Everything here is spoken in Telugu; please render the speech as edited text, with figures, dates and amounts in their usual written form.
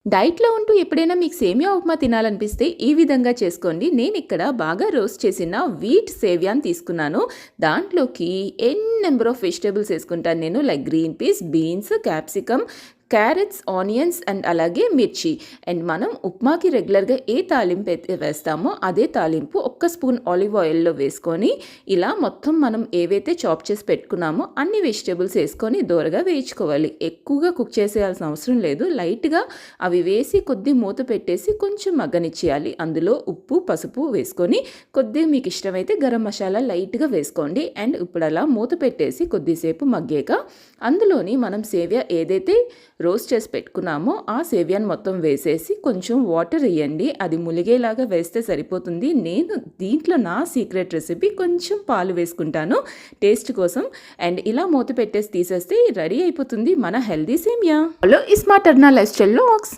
డైట్‌లో ఉంటూ ఎప్పుడైనా మీకు సేమియా ఉప్మా తినాలనిపిస్తే ఈ విధంగా చేసుకోండి. నేనిక్కడ బాగా రోస్ట్ చేసిన వీట్ సేవియాని తీసుకున్నాను. దాంట్లోకి నెంబర్ ఆఫ్ వెజిటబుల్స్ ఏసుకుంటాను నేను. Like green peas, beans, capsicum, carrots, onions and అలాగే మిర్చి. అండ్ మనం ఉప్మాకి రెగ్యులర్‌గా ఏ తాలింపు అయితే వేస్తామో అదే తాలింపు ఒక్క స్పూన్ ఆలివ్ ఆయిల్‌లో వేసుకొని, ఇలా మొత్తం మనం ఏవైతే చాప్ చేసి పెట్టుకున్నామో అన్ని వెజిటబుల్స్ ఏసుకొని దోరగా వేయించుకోవాలి. ఎక్కువగా కుక్ చేసేయాల్సిన అవసరం లేదు. లైట్‌గా అవి వేసి మూత పెట్టేసి కొంచెం మగ్గనిచ్చేయాలి. అందులో ఉప్పు, పసుపు వేసుకొని కొద్దిగా మీకు ఇష్టమైతే గరం మసాలా లైట్‌గా వేసుకోండి. అండ్ ఇప్పుడు అలా మూత పెట్టేసి కొద్దిసేపు మగ్గాక అందులోని మనం సేవియా ఏదైతే రోస్ట్ చేసి పెట్టుకున్నామో ఆ సేవియాని మొత్తం వేసేసి కొంచెం వాటర్ వేయండి. అది ములిగేలాగా వేస్తే సరిపోతుంది. నేను దీంట్లో నా సీక్రెట్ రెసిపీ కొంచెం పాలు వేసుకుంటాను టేస్ట్ కోసం. అండ్ ఇలా మూత పెట్టేసి తీసేస్తే రెడీ అయిపోతుంది మన హెల్దీ సేమియా. Hello, smart అర్నా life style vlogs.